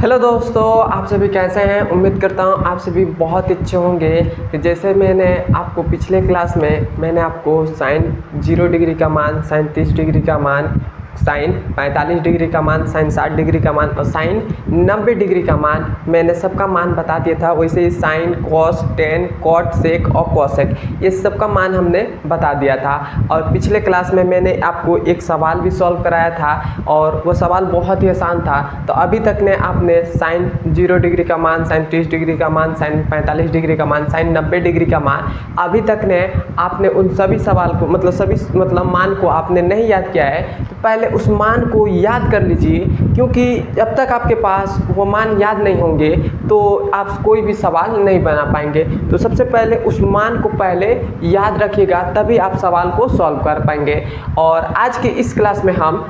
Hello दोस्तों, आप सभी कैसे हैं। उम्मीद करता हूँ आप सभी बहुत अच्छे होंगे। जैसे मैंने आपको पिछले क्लास में मैंने आपको साइन 0 डिग्री का मान, साइन 30 डिग्री का मान, साइन 45 डिग्री का मान, साइन 60 डिग्री का मान और साइन 90 डिग्री का मान मैंने सबका मान बता दिया था। वैसे ही साइन, कॉस, टेन, कॉट, सेक और कॉसेक ये सब का मान हमने बता दिया था। और पिछले क्लास में मैंने आपको एक सवाल भी सॉल्व कराया था और वो सवाल बहुत ही आसान था। तो अभी तक ने आपने साइन 0 डिग्री का मान, साइन 30 डिग्री का मान, साइन 45 डिग्री का मान, साइन 90 डिग्री का मान, अभी तक ने आपने उन सभी सवाल को मतलब मान को आपने नहीं याद किया है। तो पहले उस मान को याद कर लीजिए, क्योंकि जब तक आपके पास वो मान याद नहीं होंगे तो आप कोई भी सवाल नहीं बना पाएंगे। तो सबसे पहले उस मान को पहले याद रखिएगा, तभी आप सवाल को सॉल्व कर पाएंगे। और आज के इस क्लास में हम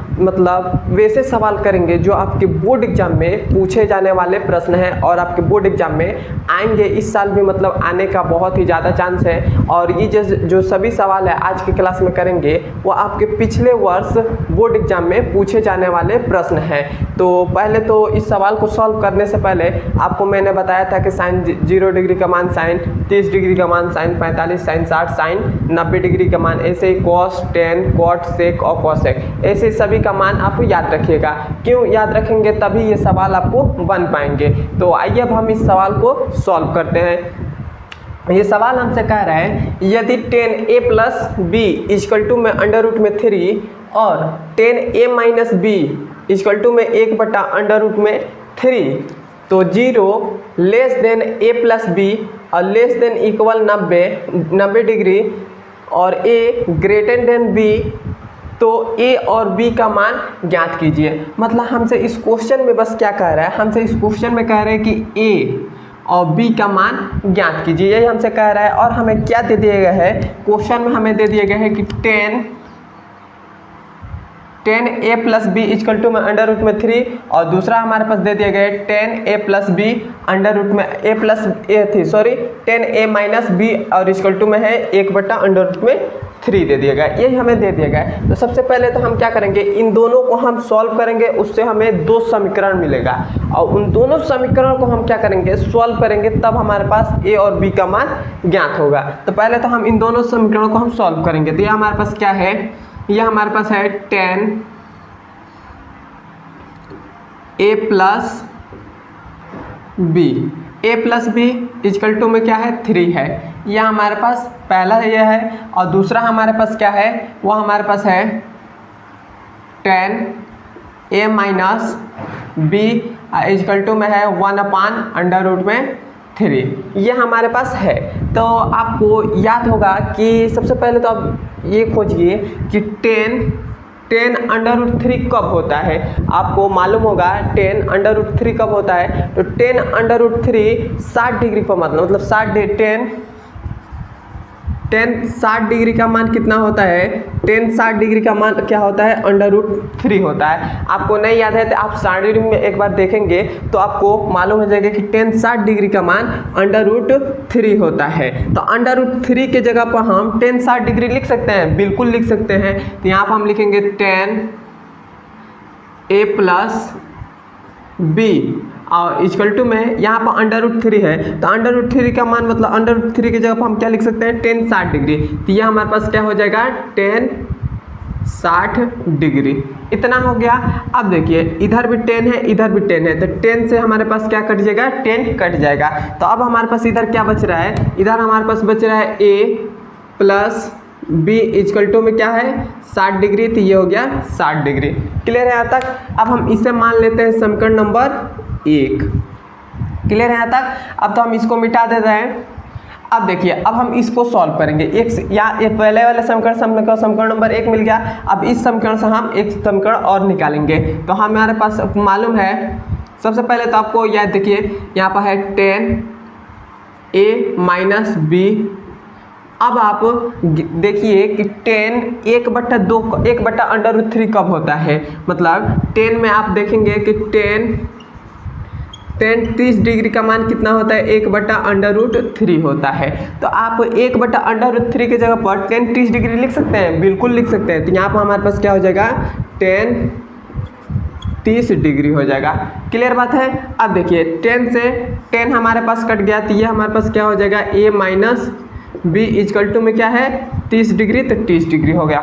वैसे सवाल करेंगे जो आपके बोर्ड एग्जाम में पूछे जाने वाले प्रश्न हैं और आपके बोर्ड एग्जाम में आएंगे। इस साल भी आने का बहुत ही ज़्यादा चांस है। और ये जो सभी सवाल है आज की क्लास में करेंगे वो आपके पिछले वर्ष बोर्ड एग्जाम में पूछे जाने वाले प्रश्न हैं। तो पहले तो इस सवाल को सॉल्व करने से पहले आपको मैंने बताया था कि साइन 0 डिग्री का मान, साइन 30 डिग्री का मान, साइन 45, साइन 60, साइन 90 डिग्री का मान, ऐसे ही कॉस, टेन, कॉट, सेक और कॉसेक, ऐसे सभी का मान आप याद रखिएगा। क्यों याद रखेंगे, तभी ये सवाल आपको बन पाएंगे। तो आइए अब हम इस सवाल को सॉल्व करते हैं। ये सवाल हमसे कह रहा है यदि 10a + b = √3 और 10a - b = 1/√3 तो 0 a + b और <= 90 डिग्री और a < b तो a और b का मान ज्ञात कीजिए। मतलब हमसे इस क्वेश्चन में बस क्या कह रहा है, हमसे इस क्वेश्चन में कह रहे हैं कि a और b का मान ज्ञात कीजिए, यही हमसे कह रहा है। और हमें क्या दे दिया गया है, क्वेश्चन में हमें दे दिया गया है कि 10a + b = √3 और दूसरा हमारे पास दे दिया गया है 10a + b और इक्वल में है 1/√3 दे दिया गया, यही हमें दे दिया गया है। तो सबसे पहले तो हम क्या करेंगे, इन दोनों को हम सॉल्व करेंगे, उससे हमें 2 समीकरण मिलेगा और उन दोनों समीकरण को हम क्या करेंगे, सॉल्व करेंगे, तब हमारे पास a और b का मान ज्ञात होगा। तो पहले तो हम इन दोनों समीकरणों को हम सॉल्व करेंगे। तो यह हमारे पास क्या है, यह हमारे पास है 10a + b, a + b = में क्या है 3 है, यह हमारे पास पहला यह है। और दूसरा हमारे पास क्या है, वह हमारे पास है 10a - b = में है 1/√3, ये हमारे पास है। तो आपको याद होगा कि सबसे पहले तो आप ये खोजिए कि 10 √3 कब होता है। आपको मालूम होगा 10 √3 कब होता है। तो 10 √3 60 डिग्री पर मतलब 10 60 डिग्री का मान कितना होता है, 10 60 डिग्री का मान क्या होता है, √3 होता है। आपको नहीं याद है तो आप स्टडी में एक बार देखेंगे तो आपको मालूम हो जाएगा कि 10 60 डिग्री का मान √3 होता है। तो √3 के जगह पर हम 10 60 डिग्री लिख सकते हैं, बिल्कुल लिख सकते हैं। तो यहाँ पर हम लिखेंगे 10a + b और इक्वल में यहाँ पर √3 है। तो √3 का मान मतलब √3 की जगह पर हम क्या लिख सकते हैं, 10 60 डिग्री। तो यह हमारे पास क्या हो जाएगा, 10 60 डिग्री, इतना हो गया। अब देखिए इधर भी 10 है, इधर भी 10 है, तो 10 से हमारे पास क्या कट जाएगा, 10 कट जाएगा। तो अब हमारे पास इधर क्या बच रहा है, इधर हमारे पास बच रहा है a + b = में क्या है 60 डिग्री। तो ये हो गया 60 डिग्री। क्लियर है यहाँ तक। अब हम इसे मान लेते हैं समीकरण नंबर 1। क्लियर है यहाँ तक। अब तो हम इसको मिटा देते हैं। अब देखिए अब हम इसको सॉल्व करेंगे। ये पहले वाले समीकरण नंबर 1 मिल गया। अब इस समीकरण से हम एक समीकरण और निकालेंगे। तो हमारे पास मालूम है, सबसे पहले तो आपको याद देखिए यहाँ पर है 10a - b। अब आप देखिए कि 10 1/√3 कब होता है। मतलब 10 में आप देखेंगे कि 10 30 डिग्री का मान कितना होता है, 1/√3 होता है। तो आप 1/√3 की जगह पर 10 30 डिग्री लिख सकते हैं, बिल्कुल लिख सकते हैं। तो यहाँ पर हमारे पास क्या हो जाएगा, 10 30 डिग्री हो जाएगा। क्लियर बात है। अब देखिए 10 से 10 हमारे पास कट गया, तो ये हमारे पास क्या हो जाएगा, a minus b equal to में क्या है 30 डिग्री, तो 30 डिग्री हो गया।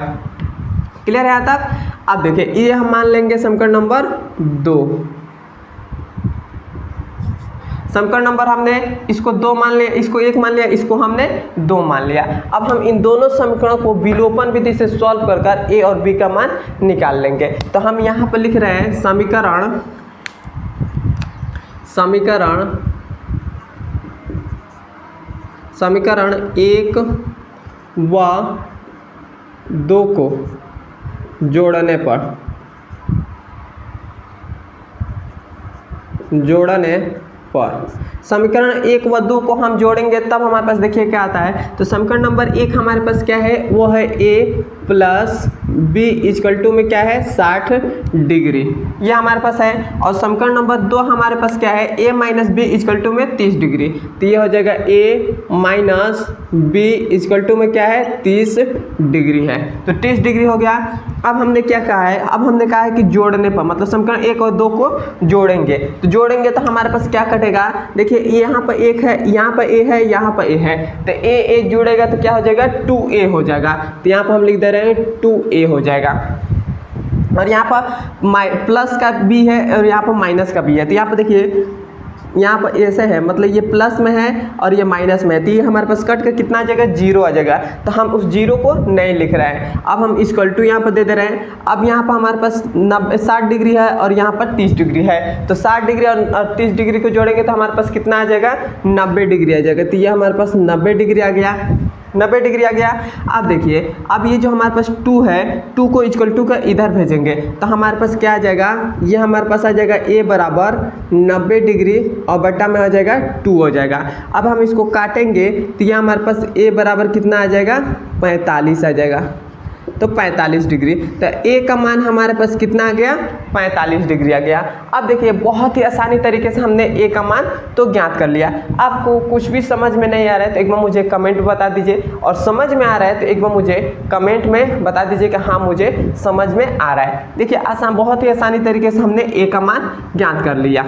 क्लियर है यहाँ तक। अब देखिए ये हम मान लेंगे समीकरण नंबर 2। समीकरण नंबर हमने इसको 2 मान लिया, इसको 1 मान लिया, इसको हमने 2 मान लिया। अब हम इन दोनों समीकरणों को विलोपन विधि से सॉल्व कर कर ए और बी का मान निकाल लेंगे। तो हम यहाँ पर लिख रहे हैं समीकरण समीकरण 1 व 2 को जोड़ने पर समीकरण 1 व 2 को हम जोड़ेंगे तब हमारे पास देखिए क्या आता है। तो समीकरण नंबर 1 हमारे पास क्या है, वो है a plus b equal to में क्या है 60 डिग्री, ये हमारे पास है। और समीकरण नंबर 2 हमारे पास क्या है, a minus b equal to में 30 डिग्री, तो ये हो जाएगा a minus b equal to में क्या है 30 डिग्री है, तो 30 डिग्री हो गया। अब हमने क्या कहा है, अब हमने कहा है कि जोड़ने पर, मतलब समीकरण 1 और 2 को जोड़ेंगे, तो जोड़ेंगे तो हमारे पास क्या कटेगा, देखिए यहाँ पर 1 है, यहाँ पर a है, यहाँ पर a है, तो a जुड़ेगा तो क्या हो जाएगा 2a हो जाएगा, तो यहाँ पर हम लिख दे रहे हैं 2a हो जाएगा। और यहाँ पर प्लस का b है और यहाँ पर माइनस का b है, तो यहाँ पर देखिए यहाँ पर ऐसे है, मतलब ये प्लस में है और ये माइनस में है, तो ये हमारे पास कट कर कितना आ जाएगा 0 आ जाएगा, तो हम उस 0 को नहीं लिख रहे हैं। अब हम इक्वल टू यहाँ पर दे दे रहे हैं। अब यहाँ पर हमारे पास 60 डिग्री है और यहाँ पर 30 डिग्री है, तो 60 डिग्री और 30 डिग्री को जोड़ेंगे तो हमारे पास कितना आ जाएगा 90 डिग्री आ जाएगा, तो ये हमारे पास 90 डिग्री आ गया, 90 डिग्री आ गया। अब देखिए अब ये जो हमारे पास 2 है, 2 को इक्वल टू का इधर भेजेंगे तो हमारे पास क्या आ जाएगा, ये हमारे पास आ जाएगा a बराबर 90 डिग्री और बट्टा में आ जाएगा 2 हो जाएगा। अब हम इसको काटेंगे तो ये हमारे पास a बराबर कितना आ जाएगा 45 आ जाएगा, तो 45 डिग्री, तो a का मान हमारे पास कितना आ गया 45 डिग्री आ गया। अब देखिए बहुत ही आसानी तरीके से हमने a का मान तो ज्ञात कर लिया। आपको कुछ भी समझ में नहीं आ रहा है तो एक बार मुझे कमेंट में बता दीजिए, और समझ में आ रहा है तो एक बार मुझे कमेंट में बता दीजिए कि हाँ मुझे समझ में आ रहा है। देखिए आसान, बहुत ही आसानी तरीके से हमने a का मान ज्ञात कर लिया।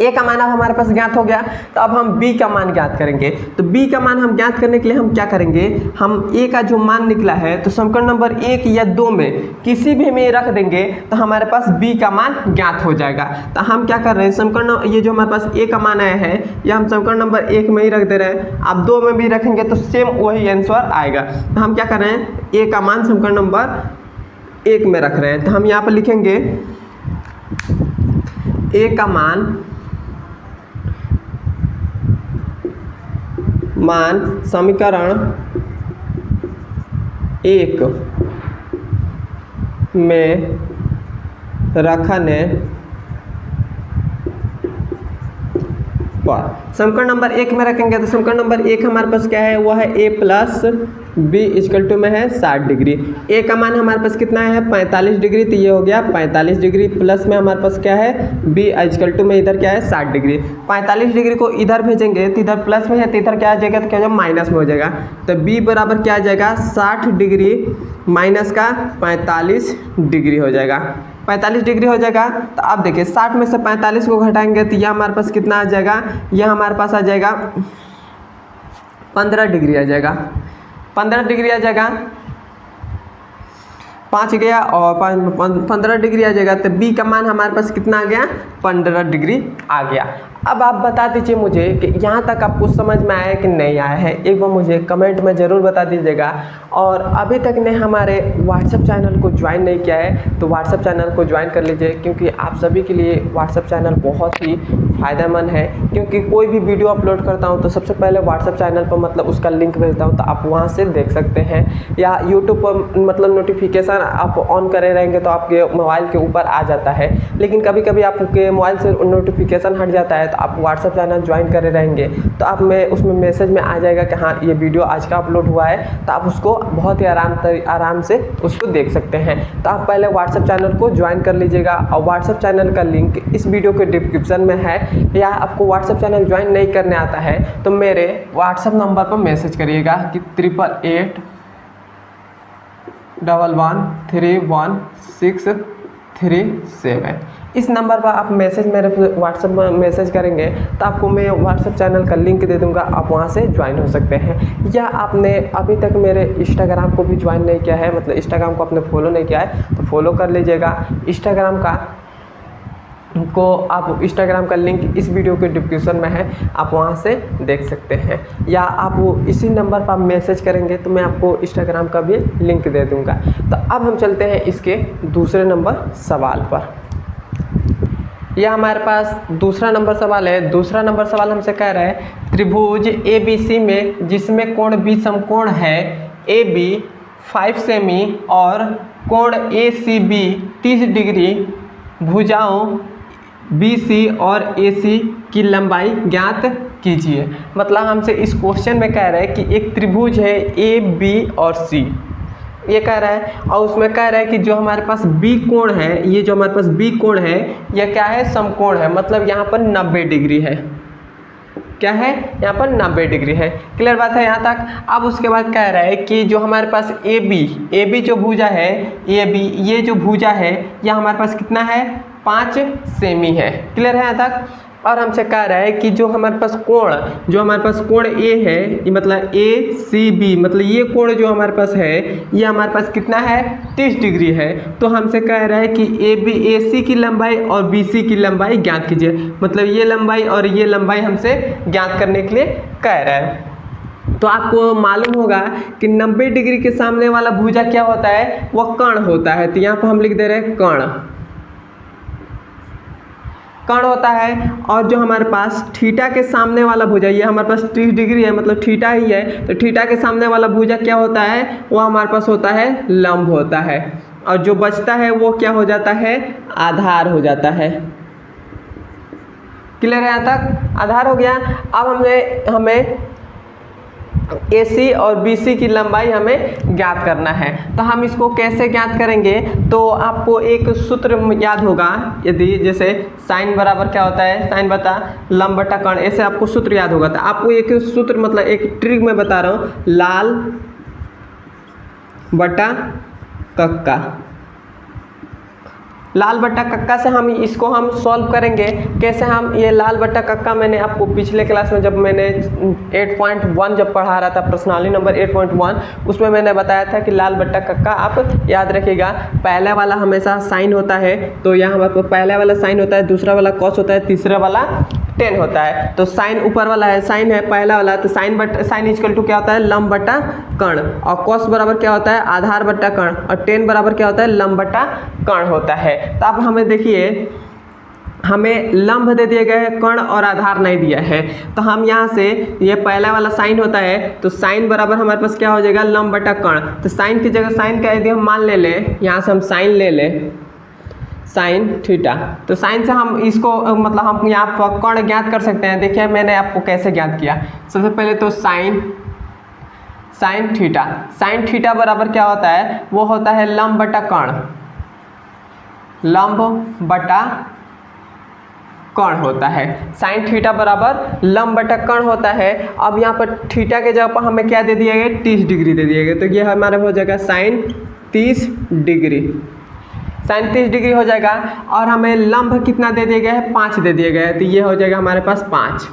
a का मान अब हमारे पास ज्ञात हो गया, तो अब हम b का मान ज्ञात करेंगे। तो b का मान हम ज्ञात करने के लिए हम क्या करेंगे, हम a का जो मान निकला है तो समीकरण नंबर 1 या 2 में किसी भी में रख देंगे तो हमारे पास b का मान ज्ञात हो जाएगा। तो हम क्या कर रहे हैं, समीकरण ये जो हमारे पास a का मान आया है ये हम समीकरण नंबर 1 में ही रख दे रहे हैं। आप 2 में भी रखेंगे तो सेम वही आंसर आएगा। तो हम क्या कर रहे हैं, a का मान समीकरण नंबर 1 में रख रहे हैं, तो हम यहाँ पर लिखेंगे a का मान समीकरण 1 में रखने पर, समीकरण नंबर 1 में रखेंगे तो समीकरण नंबर 1 हमारे पास क्या है, वो है a plus b equal to में है 60 डिग्री। a का मान हमारे पास कितना है 45 डिग्री, तो ये हो गया 45 डिग्री, प्लस में हमारे पास क्या है b इजकल टू में इधर क्या है 60 डिग्री। 45 डिग्री को इधर भेजेंगे तो इधर प्लस में है तो इधर क्या आ जाएगा, तो क्या हो जाएगा माइनस में हो जाएगा, तो b बराबर क्या आ जाएगा 60 डिग्री माइनस का 45 डिग्री हो जाएगा, 45 डिग्री हो जाएगा। तो अब देखिए 60 में से 45 को घटाएंगे तो यह हमारे पास कितना आ जाएगा, यह हमारे पास आ जाएगा 15 डिग्री आ जाएगा, 15 डिग्री आ जाएगा, 5 गया और 15 डिग्री आ जाएगा, तो b का मान हमारे पास कितना आ गया 15 डिग्री आ गया। अब आप बता दीजिए मुझे कि यहाँ तक आपको समझ में आया कि नहीं आया है, एक बार मुझे कमेंट में ज़रूर बता दीजिएगा। और अभी तक ने हमारे व्हाट्सएप चैनल को ज्वाइन नहीं किया है तो व्हाट्सएप चैनल को ज्वाइन कर लीजिए, क्योंकि आप सभी के लिए व्हाट्सएप चैनल बहुत ही फ़ायदेमंद है। क्योंकि कोई भी वीडियो अपलोड करता हूँ तो सबसे पहले व्हाट्सएप चैनल पर मतलब उसका लिंक भेजता हूँ, तो आप वहाँ से देख सकते हैं, या यूट्यूब पर मतलब नोटिफिकेशन आप ऑन करे रहेंगे तो आपके मोबाइल के ऊपर आ जाता है। लेकिन कभी कभी आपके मोबाइल से नोटिफिकेशन हट जाता है तो आप व्हाट्सएप चैनल ज्वाइन करे रहेंगे तो आप में उसमें मैसेज में आ जाएगा कि हाँ ये वीडियो आज का अपलोड हुआ है, तो आप उसको बहुत ही आराम से उसको देख सकते हैं। तो आप पहले व्हाट्सएप चैनल को ज्वाइन कर लीजिएगा, और व्हाट्सएप चैनल का लिंक इस वीडियो के डिस्क्रिप्शन में है। या आपको व्हाट्सएप चैनल ज्वाइन नहीं करने आता है तो मेरे व्हाट्सएप नंबर पर मैसेज करिएगा कि 88811316 37। इस नंबर पर आप मैसेज मेरे व्हाट्सएप में मैसेज करेंगे तो आपको मैं व्हाट्सएप चैनल का लिंक दे दूंगा, आप वहां से ज्वाइन हो सकते हैं। या आपने अभी तक मेरे इंस्टाग्राम को भी ज्वाइन नहीं किया है, मतलब इंस्टाग्राम को आपने फॉलो नहीं किया है तो फॉलो कर लीजिएगा। इंस्टाग्राम का लिंक इस वीडियो के डिस्क्रिप्शन में है, आप वहां से देख सकते हैं। या आप इसी नंबर पर मैसेज करेंगे तो मैं आपको इंस्टाग्राम का भी लिंक दे दूंगा। तो अब हम चलते हैं इसके दूसरे नंबर सवाल पर। यह हमारे पास दूसरा नंबर सवाल है। दूसरा नंबर सवाल हमसे कह रहा है त्रिभुज ABC में जिसमें कोण B समकोण है, AB 5 सेमी और कोण ACB 30 डिग्री, भुजाओं BC और AC की लंबाई ज्ञात कीजिए। मतलब हमसे इस क्वेश्चन में कह रहा है कि एक त्रिभुज है AB और C, ये कह रहा है, और उसमें कह रहा है कि जो हमारे पास B कोण है, ये जो हमारे पास B कोण है यह क्या है, समकोण है। मतलब यहाँ पर 90 डिग्री है। क्या है, यहाँ पर 90 डिग्री है। क्लियर बात है यहाँ तक। अब उसके बाद कह रहा है कि जो हमारे पास AB जो भुजा है, AB ये जो भुजा है यह हमारे पास कितना है, 5 सेमी है। क्लियर है यहाँ तक। और हमसे कह रहा है कि जो हमारे पास कोण A है, ये मतलब ACB, मतलब ये कोण जो हमारे पास है ये हमारे पास कितना है, 30 डिग्री है। तो हमसे कह रहा है कि AC की लंबाई और BC की लंबाई ज्ञात कीजिए। मतलब ये लंबाई और ये लंबाई हमसे ज्ञात करने के लिए कह रहा है। तो आपको मालूम होगा कि 90 डिग्री के सामने वाला भुजा क्या होता है, वह कर्ण होता है। तो यहाँ पर हम लिख दे रहे हैं कर्ण होता है। और जो हमारे पास थीटा के सामने वाला भुजा, ये हमारे पास 30 डिग्री है, मतलब थीटा ही है। तो थीटा के सामने वाला भुजा क्या होता है, वो हमारे पास होता है लंब होता है। और जो बचता है वो क्या हो जाता है, आधार हो जाता है। क्लियर है यहाँ तक, आधार हो गया। अब हमें AC और BC की लंबाई हमें ज्ञात करना है। तो हम इसको कैसे ज्ञात करेंगे, तो आपको एक सूत्र याद होगा। यदि जैसे साइन बराबर क्या होता है, साइन बटा लंब बटा कर्ण, ऐसे आपको सूत्र याद होगा। तो आपको एक सूत्र, मतलब एक ट्रिक मैं बता रहा हूँ, लाल बटा कक्का। लाल बट्टा कक्का से हम इसको सॉल्व करेंगे। कैसे हम ये लाल बट्टा कक्का, मैंने आपको पिछले क्लास में जब मैंने 8.1 जब पढ़ा रहा था, प्रश्नावली नंबर 8.1, उसमें मैंने बताया था कि लाल बट्टा कक्का आप याद रखिएगा। पहला वाला हमेशा साइन होता है, तो यहाँ हमारे पास पहला वाला साइन होता है, दूसरा वाला कॉस होता है, तीसरा वाला टेन होता है। तो साइन ऊपर वाला है, साइन है पहला वाला, तो साइन इक्वल टू क्या होता है, लंब बटा कर्ण। और कॉस बराबर क्या होता है, आधार बटा कर्ण। और टेन बराबर क्या होता है, लंब बटा कर्ण होता है। तो अब हमें देखिए, हमें लंब दे दिए गए हैं, कर्ण और आधार नहीं दिया है। तो हम यहाँ से, ये पहला वाला साइन होता है, तो साइन बराबर हमारे पास क्या हो जाएगा, लंब बटा कर्ण। तो साइन की जगह साइन का यदि हम मान ले लें, यहाँ से हम साइन ले लें, साइन थीटा। तो साइन से हम इसको, मतलब हम यहाँ पर कर्ण ज्ञात कर सकते हैं। देखिए मैंने आपको कैसे ज्ञात किया। सबसे पहले तो साइन थीटा, साइन थीटा बराबर क्या होता है, वो होता है लंब बटा कर्ण, लंब बटा कर्ण होता है। साइन थीटा बराबर लंब बटा कर्ण होता है। अब यहाँ पर थीटा के जगह पर हमें क्या दे दिया गया, 30 डिग्री दे दिया गया। तो ये हमारा हो जाएगा साइन 30 डिग्री, साइन 30 डिग्री हो जाएगा। और हमें लंब कितना दे दिया गया है, 5 दे दिया गया है। तो ये हो जाएगा हमारे पास 5।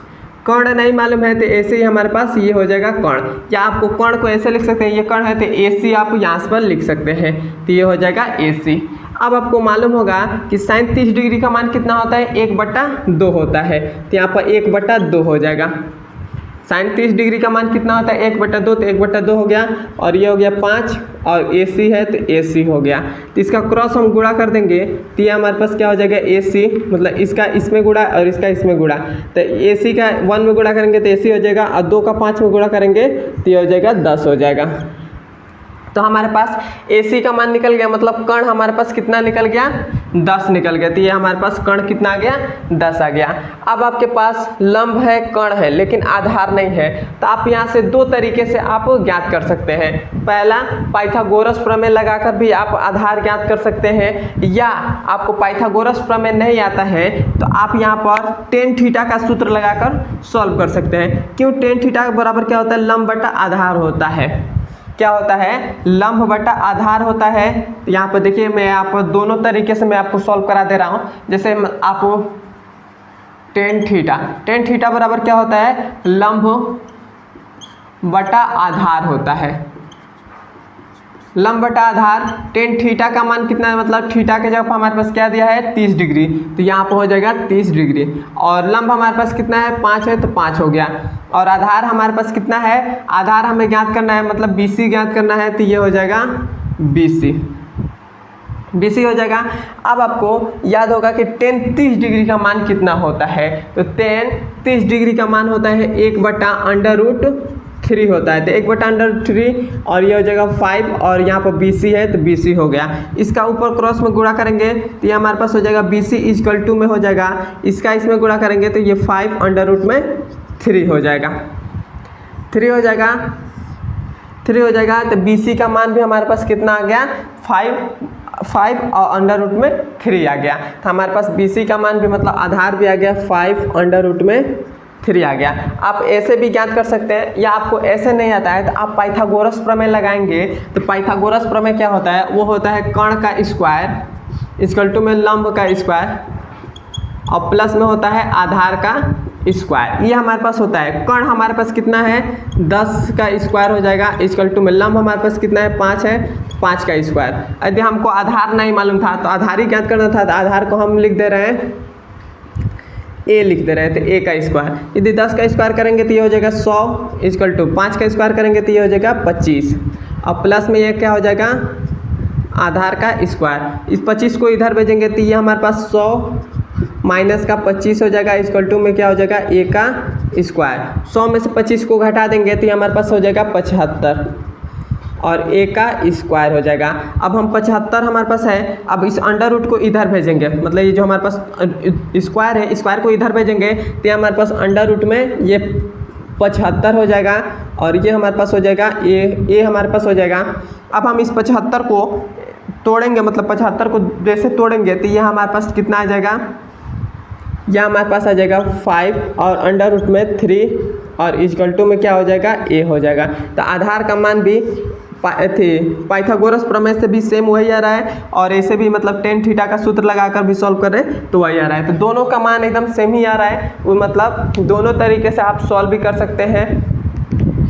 कर्ण नहीं मालूम है तो ऐसे ही हमारे पास ये हो जाएगा कर्ण। या आपको कर्ण को ऐसे लिख सकते हैं, ये कर्ण है तो AC आप यहाँ पर लिख सकते हैं। तो ये हो जाएगा AC। अब आपको मालूम होगा कि साइन 30 डिग्री का मान कितना होता है, 1/2 होता है। तो यहाँ पर 1/2 हो जाएगा। साइन 30 डिग्री का मान कितना होता है, 1/2, तो 1/2 हो गया। और ये हो गया 5, और AC है तो AC हो गया। तो इसका क्रॉस हम गुणा कर देंगे, तो ये हमारे पास क्या हो जाएगा, AC, मतलब इसका इसमें गुणा और इसका इसमें गुणा। तो AC का 1 में गुणा करेंगे तो AC हो जाएगा, और 2 का 5 में गुणा करेंगे तो ये हो जाएगा 10 हो जाएगा। तो हमारे पास AC का मान निकल गया, मतलब कर्ण हमारे पास कितना निकल गया, 10 निकल गया। तो ये हमारे पास कर्ण कितना आ गया, 10 आ गया। अब आपके पास लंब है, कर्ण है, लेकिन आधार नहीं है। तो आप यहाँ से 2 तरीके से आप ज्ञात कर सकते हैं। पहला, पाइथागोरस प्रमेय लगाकर भी आप आधार ज्ञात कर सकते हैं। या आपको पाइथागोरस प्रमेय नहीं आता है तो आप यहाँ पर टेन थीटा का सूत्र लगाकर सॉल्व कर सकते हैं। क्यों, टेन थीटा बराबर क्या होता है, लंब बटा आधार होता है। क्या होता है, लंब बटा आधार होता है। यहाँ पर देखिए मैं आपको दोनों तरीके से मैं आपको सॉल्व करा दे रहा हूँ। जैसे आपको टेन थीटा बराबर क्या होता है, लंब बटा आधार होता है। लंब बटा आधार, टेन थीटा का मान कितना है, मतलब थीटा के जगह पर हमारे पास क्या दिया है 30 डिग्री, तो यहाँ पर हो जाएगा 30 डिग्री। और लंब हमारे पास कितना है 5 है, तो 5 हो गया। और आधार हमारे पास कितना है, आधार हमें ज्ञात करना है, मतलब BC ज्ञात करना है, तो ये हो जाएगा BC हो जाएगा। अब आपको याद होगा कि टेन 30 डिग्री का मान कितना होता है, तो टेन 30 डिग्री का मान होता है 1/√3 होता है। तो 1/√3 और ये हो जाएगा 5 और यहाँ पर BC है तो BC हो गया। इसका ऊपर क्रॉस में गुणा करेंगे तो ये हमारे पास हो जाएगा BC = में हो जाएगा, इसका इसमें गुणा करेंगे तो ये 5/√3 हो जाएगा, 3 हो जाएगा। तो BC का मान भी हमारे पास कितना आ गया 5 और √3 आ गया। तो हमारे पास BC का मान भी मतलब आधार भी आ गया 5/√3 आ गया। आप ऐसे भी ज्ञात कर सकते हैं, या आपको ऐसे नहीं आता है तो आप पाइथागोरस प्रमेय लगाएंगे। तो पाइथागोरस प्रमेय क्या होता है, वो होता है कर्ण का स्क्वायर = में लंब का स्क्वायर और प्लस में होता है आधार का स्क्वायर। ये हमारे पास होता है। कर्ण हमारे पास कितना है 10 का स्क्वायर हो जाएगा = में लंब हमारे पास कितना है 5 है, 5 का स्क्वायर। यदि हमको आधार नहीं मालूम था तो आधार ही ज्ञात करना था, तो आधार को हम लिख दे रहे हैं A लिख दे रहे हैं, तो A का स्क्वायर। यदि 10 का स्क्वायर करेंगे तो ये हो जाएगा 100 = 5 का स्क्वायर करेंगे तो ये हो जाएगा 25 और प्लस में ये क्या हो जाएगा आधार का स्क्वायर। इस 25 को इधर भेजेंगे तो ये हमारे पास 100 माइनस का 25 हो जाएगा = में क्या हो जाएगा A का स्क्वायर। 100 में से 25 को घटा देंगे तो ये हमारे पास हो जाएगा 75 और A का स्क्वायर हो जाएगा। अब हम 75 हमारे पास है, अब इस अंडर रूट को इधर भेजेंगे, मतलब ये जो हमारे पास स्क्वायर है, स्क्वायर को इधर भेजेंगे तो हमारे पास अंडर रूट में ये 75 हो जाएगा और ये हमारे पास हो जाएगा A हमारे पास हो जाएगा। अब हम इस 75 को तोड़ेंगे, मतलब 75 को जैसे तोड़ेंगे तो ये हमारे पास कितना आ जाएगा, यह हमारे पास आ जाएगा 5 और अंडर रूट में 3 और = में क्या हो जाएगा A हो जाएगा। तो आधार का मान भी पाइथागोरस प्रमेय से भी सेम वही आ रहा है और ऐसे भी मतलब टेन थीटा का सूत्र लगाकर भी सॉल्व करें तो वही आ रहा है। तो दोनों का मान एकदम सेम ही आ रहा है, वो मतलब दोनों तरीके से आप सॉल्व भी कर सकते हैं।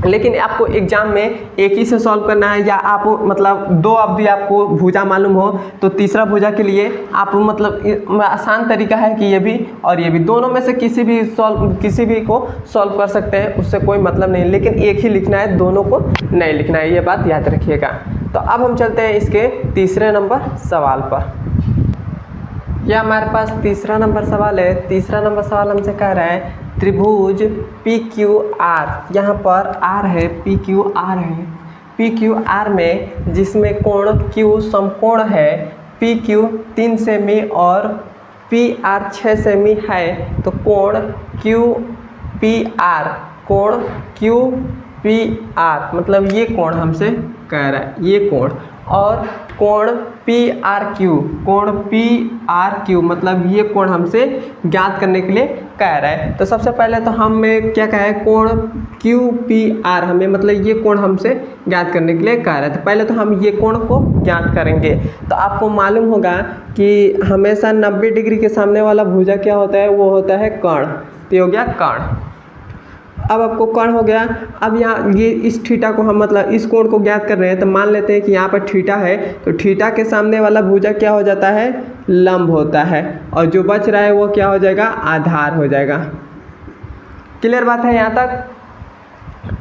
लेकिन आपको एग्जाम में एक ही से सॉल्व करना है, या आप मतलब दो अवधि आपको भुजा मालूम हो तो तीसरा भुजा के लिए आप मतलब आसान तरीका है कि ये भी और ये भी, दोनों में से किसी भी को सॉल्व कर सकते हैं, उससे कोई मतलब नहीं। लेकिन एक ही लिखना है, दोनों को नहीं लिखना है, ये बात याद रखिएगा। तो अब हम चलते हैं इसके तीसरे नंबर सवाल पर। यह हमारे पास तीसरा नंबर सवाल है। तीसरा नंबर सवाल हमसे कह रहा है त्रिभुज PQR, यहाँ पर R है, PQR है, PQR में जिसमें कोण Q समकोण है, PQ 3 सेमी और PR 6 सेमी है, तो कोण QPR मतलब ये कोण हमसे कह रहा है, ये कोण, और कोण PRQ मतलब ये कोण हमसे ज्ञात करने के लिए कह रहा है। तो सबसे पहले तो हमें क्या कहा है, कोण QPR हमें मतलब ये कोण हमसे ज्ञात करने के लिए कह रहा है। तो पहले तो हम ये कोण को ज्ञात करेंगे। तो आपको मालूम होगा कि हमेशा 90 डिग्री के सामने वाला भुजा क्या होता है, वो होता है कर्ण। तो हो गया कर्ण। अब आपको कर्ण हो गया। अब यहाँ ये इस थीटा को हम मतलब इस कोण को ज्ञात कर रहे हैं, तो मान लेते हैं कि यहाँ पर थीटा है, तो थीटा के सामने वाला भुजा क्या हो जाता है, लंब होता है, और जो बच रहा है वो क्या हो जाएगा, आधार हो जाएगा। क्लियर बात है यहाँ तक।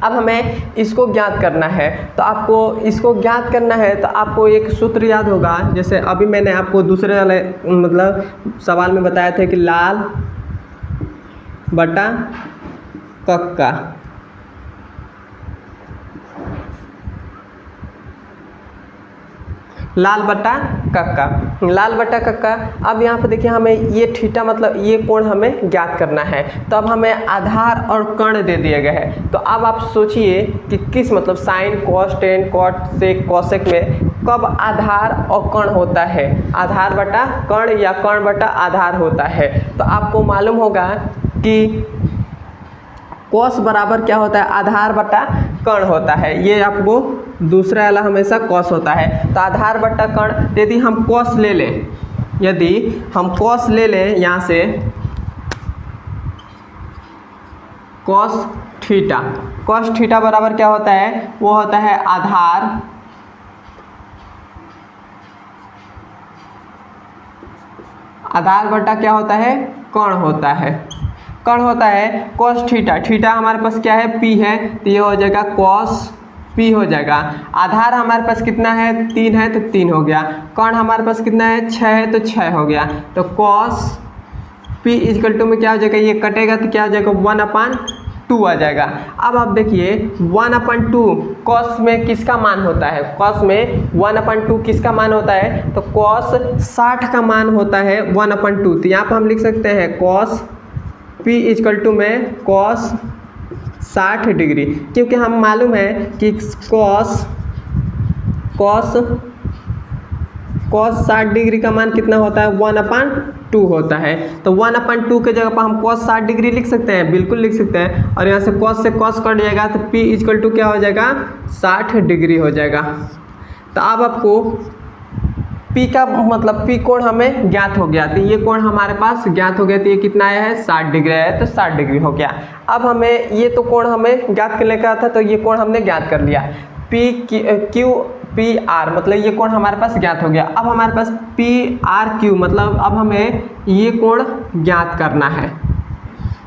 अब हमें इसको ज्ञात करना है, तो आपको इसको ज्ञात करना है तो आपको एक सूत्र याद होगा, जैसे अभी मैंने आपको दूसरे वाले मतलब सवाल में बताया था कि लाल बटा कक्का, लाल बटा कक्का। अब यहाँ पे देखिए हमें ये थीटा मतलब ये कोण हमें ज्ञात करना है। तो अब हमें आधार और कर्ण दे दिए गए हैं। तो अब आप सोचिए कि किस मतलब sine cos tan cot sec cosec में कब आधार और कर्ण होता है, आधार बटा कर्ण या कर्ण बटा आधार होता है। तो आपको मालूम होगा कि कॉस बराबर क्या होता है, आधार बटा कर्ण होता है। ये आपको दूसरा वाला हमेशा कॉस होता है। तो आधार बट्टा कर्ण, यदि हम कॉस ले लें, यहाँ से कॉस थीटा बराबर क्या होता है, वो होता है आधार बट्टा क्या होता है, कर्ण होता है कॉस थीटा हमारे पास क्या है, पी है, तो ये हो जाएगा कॉस पी हो जाएगा। आधार हमारे पास कितना है, 3 है, तो 3 हो गया। कर्ण हमारे पास कितना है, 6 है, तो 6 हो गया। तो कॉस पी इक्वल टू में क्या हो जाएगा, ये कटेगा तो क्या हो जाएगा, 1/2 आ जाएगा। अब आप देखिए 1/2 कॉस में किसका मान होता है, कॉस में 1/2 किसका मान होता है, तो कॉस 60 का मान होता है 1/2। तो यहाँ पर हम लिख सकते हैं कॉस पी इक्वल टू में कॉस 60 डिग्री, क्योंकि हम मालूम है कि कॉस 60 डिग्री का मान कितना होता है, 1/2 होता है। तो 1/2 के जगह पर हम कॉस 60 डिग्री लिख सकते हैं, बिल्कुल लिख सकते हैं। और यहाँ से कॉस कट जाएगा तो P इक्वल टू क्या हो जाएगा, 60 डिग्री हो जाएगा। तो अब आपको P का मतलब P कोण हमें ज्ञात हो गया, तो ये कोण हमारे पास ज्ञात हो गया। तो ये कितना आया है, 60 डिग्री आया है, तो 60 डिग्री हो गया। अब हमें ये तो कोण हमें ज्ञात करने का था, तो ये कोण हमने ज्ञात कर लिया। PR मतलब ये कोण हमारे पास ज्ञात हो गया। अब हमारे पास PRQ मतलब अब हमें ये कोण ज्ञात करना है।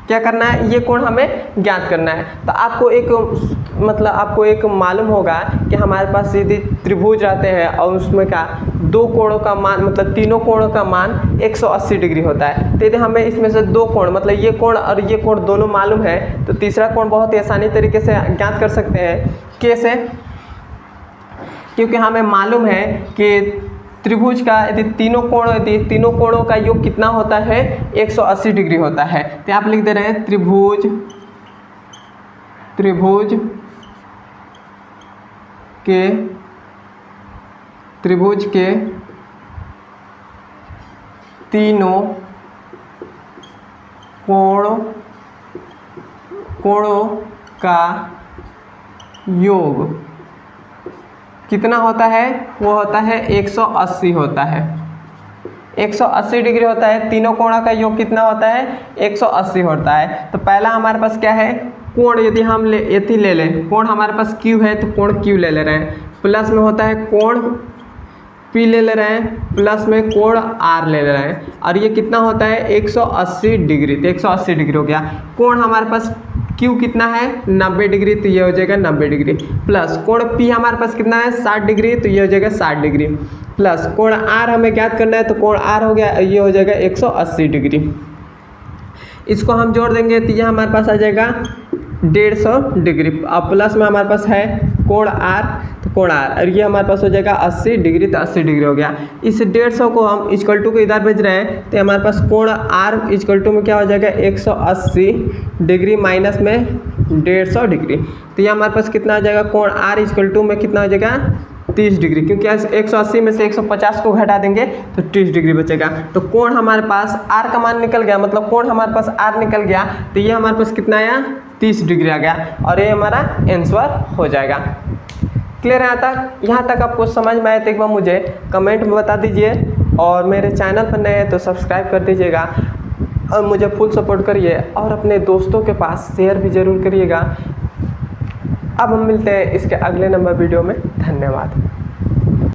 क्या करना है, ये कोण हमें ज्ञात करना है। तो आपको एक मालूम होगा कि हमारे पास यदि त्रिभुज रहते हैं और उसमें का 2 कोणों का मान मतलब तीनों कोणों का मान 180 डिग्री होता है। तो यदि हमें इसमें से 2 कोण मतलब ये कोण और ये कोण दोनों मालूम है, तो तीसरा कोण बहुत ही आसानी तरीके से ज्ञात कर सकते हैं। कैसे, क्योंकि हमें मालूम है कि त्रिभुज का यदि तीनों कोणों का योग कितना होता है, 180 डिग्री होता है। तो आप लिख दे रहे हैं त्रिभुज के तीनों कोणों का योग कितना होता है, वो होता है 180 होता है, 180 डिग्री होता है। तीनों कोणों का योग कितना होता है, 180 होता है। तो पहला हमारे पास क्या है, कोण यदि हम ले लें, कोण हमारे पास Q है, तो कोण Q ले रहे हैं, प्लस में होता है कोण P ले रहे हैं, प्लस में कोण R ले रहे हैं, और ये कितना होता है 180 डिग्री। तो 180 डिग्री हो गया। कोण हमारे पास Q कितना है, 90 डिग्री, तो ये हो जाएगा 90 डिग्री, प्लस कोण P हमारे पास कितना है 60 डिग्री, तो ये हो जाएगा 60 डिग्री, प्लस कोण R हमें ज्ञात करना है, तो कोण R हो गया, ये हो जाएगा 180 डिग्री। इसको हम जोड़ देंगे तो ये हमारे पास आ जाएगा 150 डिग्री, अब प्लस में हमारे पास है कोण R, तो कोण R, और ये हमारे पास हो जाएगा 80 डिग्री, तो 80 डिग्री हो गया। इस 150 को हम इक्वल टू को इधर भेज रहे हैं, तो हमारे पास कोण R इक्वल टू में क्या हो जाएगा 180 डिग्री माइनस में 150 डिग्री, तो ये हमारे पास कितना आ जाएगा, कोण R इक्वल टू में कितना हो जाएगा 30 डिग्री, क्योंकि 180 में से 150 को घटा देंगे तो 30 डिग्री बचेगा। तो कोण हमारे पास R का मान निकल गया, मतलब कोण हमारे पास R निकल गया, तो ये हमारे पास कितना आया 30 डिग्री आ गया, और ये हमारा आंसर हो जाएगा। क्लियर है यहाँ तक आपको समझ में आए तो एक बार मुझे कमेंट में बता दीजिए, और मेरे चैनल पर नए हैं तो सब्सक्राइब कर दीजिएगा, और मुझे फुल सपोर्ट करिए, और अपने दोस्तों के पास शेयर भी ज़रूर करिएगा। अब हम मिलते हैं इसके अगले नंबर वीडियो में। धन्यवाद।